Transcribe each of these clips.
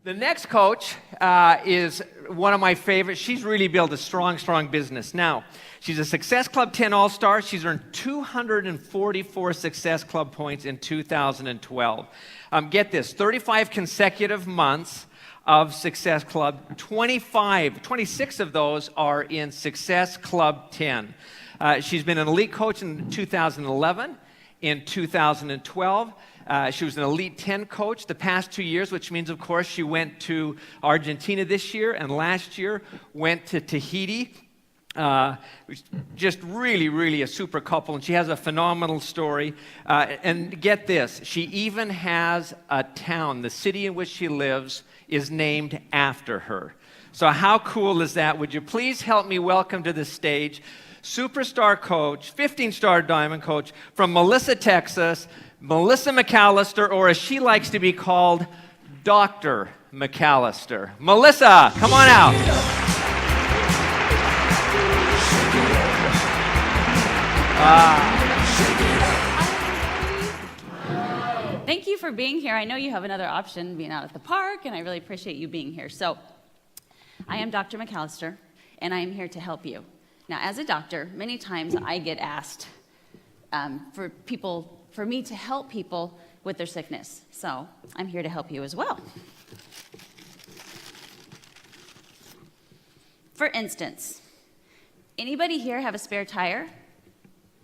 The next coach is one of my favorites. She's really built a strong business. Now, she's a Success Club 10 All-Star. She's earned 244 Success Club points in 2012. Get this, 35 consecutive months of Success Club. 26 of those are in Success Club 10. She's been an elite coach in 2011, in 2012. She was an Elite 10 coach the past 2 years, which means, of course, she went to Argentina this year and last year went to Tahiti. Just really a super couple, and she has a phenomenal story. And get this, she even has a town, the city in which she lives is named after her. So how cool is that? Would you please help me welcome to the stage superstar coach, 15-star diamond coach from Melissa, Texas, Melissa McAllister, or as she likes to be called, Dr. McAllister. Melissa, come on out. Thank you for being here. I know you have another option being out at the park, and I really appreciate you being here. So, I am Dr. McAllister, and I am here to help you. Now, as a doctor, many times I get asked for me to help people with their sickness. So I'm here to help you as well. For instance, anybody here have a spare tire?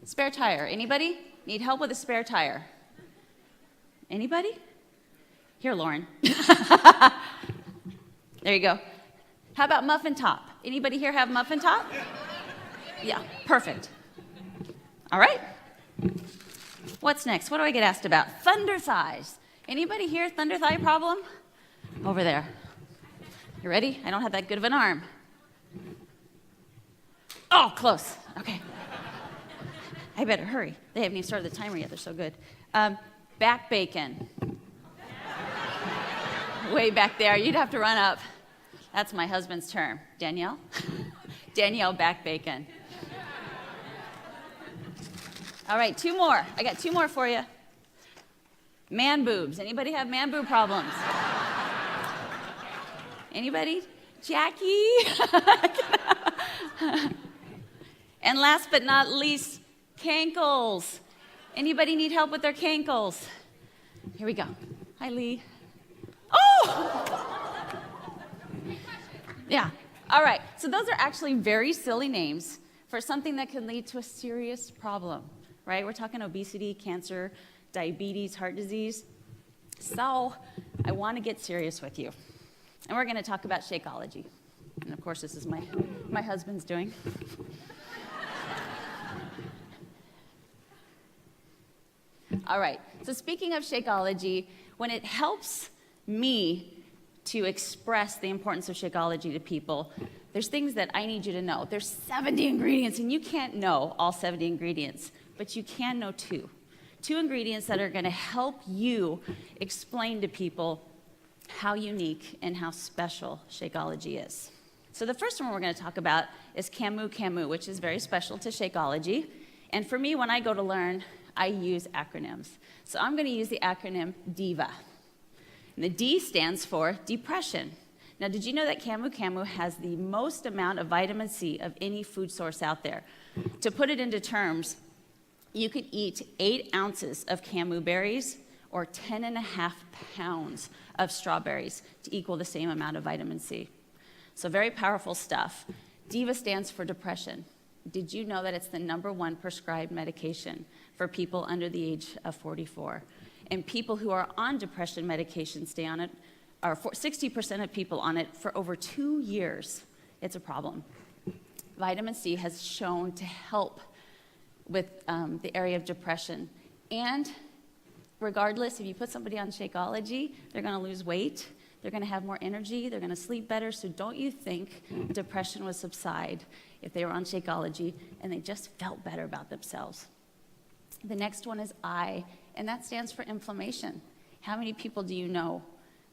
Spare tire. Anybody need help with a spare tire? Anybody? Here, Lauren. There you go. How about muffin top? Anybody here have muffin top? Yeah, perfect. All right. What's next? What do I get asked about? Thunder thighs. Anybody here thunder thigh problem? Over there. You ready? I don't have that good of an arm. Oh, close. Okay. I better hurry. They haven't even started the timer yet. They're so good. Back bacon. Way back there. You'd have to run up. That's my husband's term. Danielle? Danielle back bacon. All right, 2 more. I got 2 more for you. Man boobs. Anybody have man boob problems? Anybody? Jackie? And last but not least, cankles. Anybody need help with their cankles? Here we go. Hi, Lee. Oh! Yeah. All right. So those are actually very silly names for something that can lead to a serious problem. Right? We're talking obesity, cancer, diabetes, heart disease. So I want to get serious with you. And we're going to talk about Shakeology. And of course, this is my husband's doing. All right. So speaking of Shakeology, when it helps me to express the importance of Shakeology to people, there's things that I need you to know. There's 70 ingredients, and you can't know all 70 ingredients. But you can know 2 ingredients that are going to help you explain to people how unique and how special Shakeology is. So the first one we're going to talk about is Camu, which is very special to Shakeology. And for me, when I go to learn, I use acronyms. So I'm going to use the acronym DIVA. And the D stands for depression. Now, did you know that Camu has the most amount of vitamin C of any food source out there? To put it into terms, you could eat 8 ounces of Camu berries or 10.5 pounds of strawberries to equal the same amount of vitamin C. So very powerful stuff. DIVA stands for depression. Did you know that it's the #1 prescribed medication for people under the age of 44? And people who are on depression medication stay on it, or 60% of people on it for over 2 years. It's a problem. Vitamin C has shown to help with the area of depression. And regardless, if you put somebody on Shakeology, they're going to lose weight, they're going to have more energy, they're going to sleep better. So don't you think depression would subside if they were on Shakeology and they just felt better about themselves? The next one is I, and that stands for inflammation. How many people do you know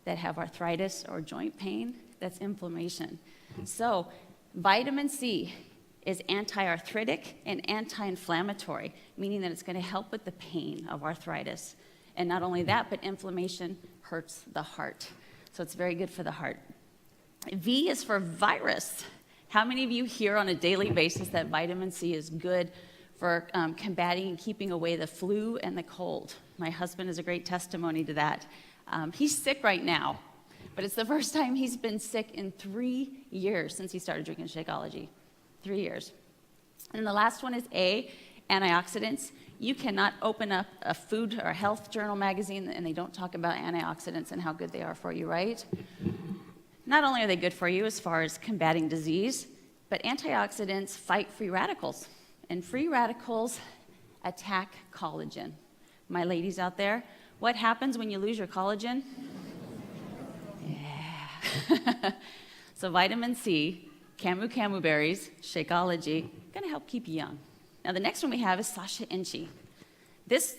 that have arthritis or joint pain? That's inflammation. So vitamin C is anti-arthritic and anti-inflammatory, meaning that it's going to help with the pain of arthritis. And not only that, but inflammation hurts the heart. so it's very good for the heart. V is for virus. How many of you hear on a daily basis that vitamin C is good for combating and keeping away the flu and the cold? My husband is a great testimony to that. He's sick right now, but it's the first time he's been sick in 3 years since he started drinking Shakeology. 3 years. And the last one is A, antioxidants. You cannot open up a food or a health journal magazine and they don't talk about antioxidants and how good they are for you, right? Not only are they good for you as far as combating disease, but antioxidants fight free radicals. And free radicals attack collagen. My ladies out there, what happens when you lose your collagen? Yeah. So vitamin C, camu berries, Shakeology, gonna help keep you young. Now the next one we have is sacha inchi. This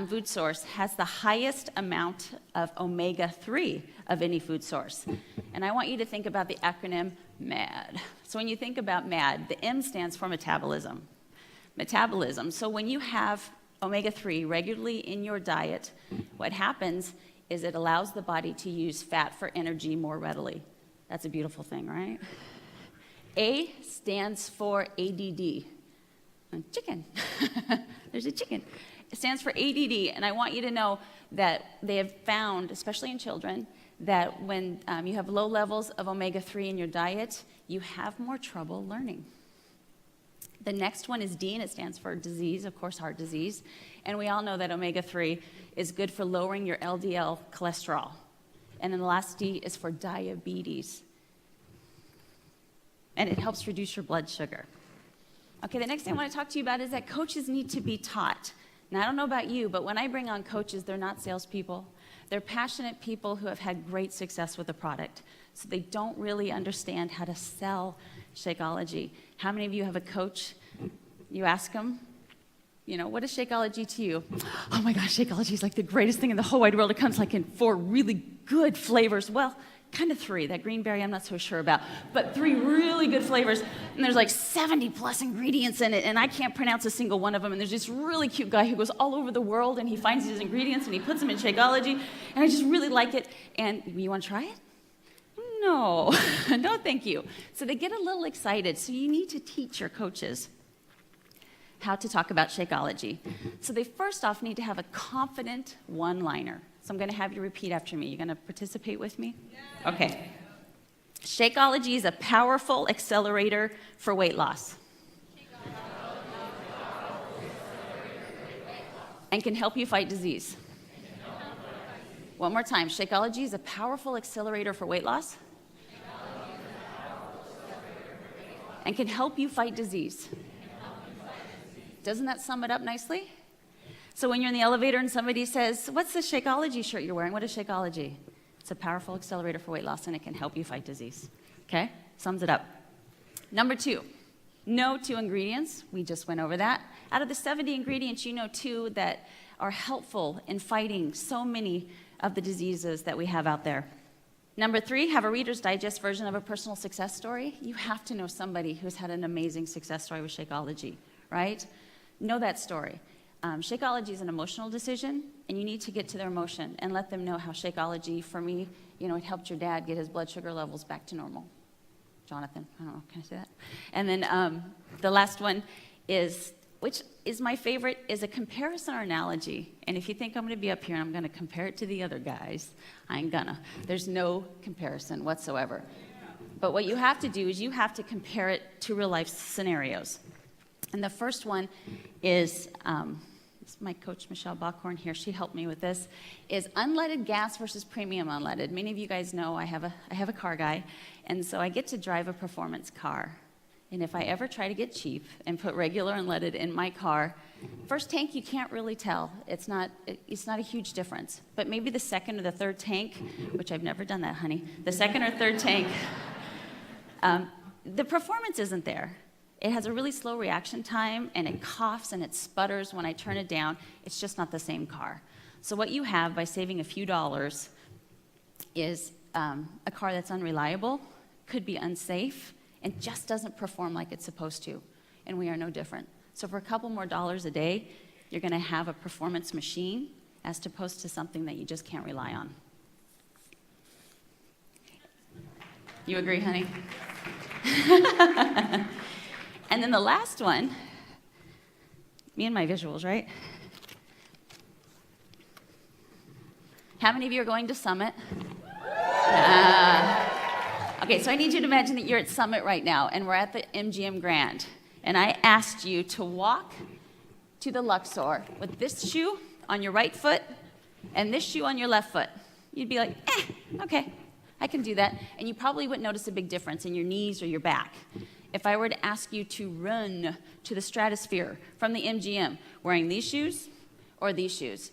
food source has the highest amount of omega-3 of any food source. And I want you to think about the acronym MAD. So when you think about MAD, the M stands for metabolism. Metabolism. So when you have omega-3 regularly in your diet, what happens is it allows the body to use fat for energy more readily. That's a beautiful thing, right? A stands for ADD. Chicken. There's a chicken. It stands for ADD, and I want you to know that they have found, especially in children, that when you have low levels of omega-3 in your diet, you have more trouble learning. The next one is D, and it stands for disease, of course, heart disease. And we all know that omega-3 is good for lowering your LDL cholesterol. And then the last D is for diabetes. And it helps reduce your blood sugar. Okay, the next thing I want to talk to you about is that coaches need to be taught. Now, I don't know about you, but when I bring on coaches, they're not salespeople. They're passionate people who have had great success with the product. So they don't really understand how to sell Shakeology. How many of you have a coach? You ask them, you know, what is Shakeology to you? Oh my gosh, Shakeology is like the greatest thing in the whole wide world. It comes like in 4 really good flavors. Well, kind of 3. That green berry I'm not so sure about. But 3 really good flavors. And there's like 70 plus ingredients in it. And I can't pronounce a single one of them. And there's this really cute guy who goes all over the world and he finds these ingredients and he puts them in Shakeology. And I just really like it. And you want to try it? No, no thank you. So they get a little excited. So you need to teach your coaches how to talk about Shakeology. So they first off need to have a confident one-liner. So I'm going to have you repeat after me. You going to participate with me? Yeah. Okay. Shakeology is a powerful accelerator for weight loss. And can help you fight disease. One more time. Shakeology is a powerful accelerator for weight loss. And can help you fight disease. Doesn't that sum it up nicely? So when you're in the elevator and somebody says, what's the Shakeology shirt you're wearing? What is Shakeology? It's a powerful accelerator for weight loss and it can help you fight disease. Okay? Sums it up. Number 2, no 2 ingredients. We just went over that. Out of the 70 ingredients, you know 2 that are helpful in fighting so many of the diseases that we have out there. Number 3, have a Reader's Digest version of a personal success story. You have to know somebody who's had an amazing success story with Shakeology, right? Know that story. Shakeology is an emotional decision, and you need to get to their emotion and let them know how Shakeology, for me, you know, it helped your dad get his blood sugar levels back to normal. Jonathan, I don't know, can I say that? And then the last one is, which is my favorite, is a comparison or analogy. And if you think I'm going to be up here and I'm going to compare it to the other guys, I ain't gonna. There's no comparison whatsoever. But what you have to do is you have to compare it to real life scenarios. And the first one is, it's my coach, Michelle Bachhorn here, she helped me with this, is unleaded gas versus premium unleaded. Many of you guys know I have a car guy, and so I get to drive a performance car. And if I ever try to get cheap and put regular unleaded in my car, first tank you can't really tell. It's not a huge difference. But maybe the second or the third tank, which I've never done that, honey, the second or third tank, the performance isn't there. It has a really slow reaction time, and it coughs and it sputters when I turn it down. It's just not the same car. So what you have by saving a few dollars is a car that's unreliable, could be unsafe, and just doesn't perform like it's supposed to. And we are no different. So for a couple more dollars a day, you're going to have a performance machine as opposed to something that you just can't rely on. You agree, honey? And then the last one, me and my visuals, right? How many of you are going to Summit? Okay, so I need you to imagine that you're at Summit right now, and we're at the MGM Grand. And I asked you to walk to the Luxor with this shoe on your right foot and this shoe on your left foot. You'd be like, okay, I can do that. And you probably wouldn't notice a big difference in your knees or your back. If I were to ask you to run to the Stratosphere from the MGM wearing these shoes or these shoes,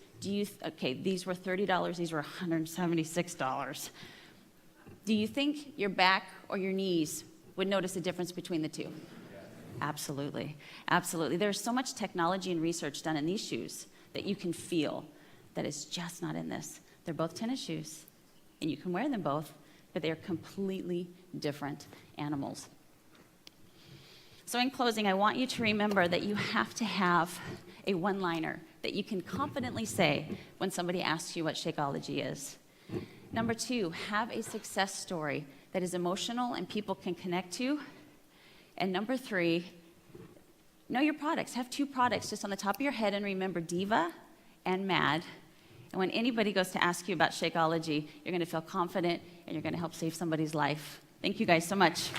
okay, these were $30, these were $176. Do you think your back or your knees would notice a difference between the two? Absolutely, absolutely. There's so much technology and research done in these shoes that you can feel that is just not in this. They're both tennis shoes, and you can wear them both, but they're completely different animals. So in closing, I want you to remember that you have to have a one-liner that you can confidently say when somebody asks you what Shakeology is. Number 2, have a success story that is emotional and people can connect to. And number 3, know your products. Have 2 products just on the top of your head, and remember Diva and Mad. And when anybody goes to ask you about Shakeology, you're going to feel confident and you're going to help save somebody's life. Thank you guys so much.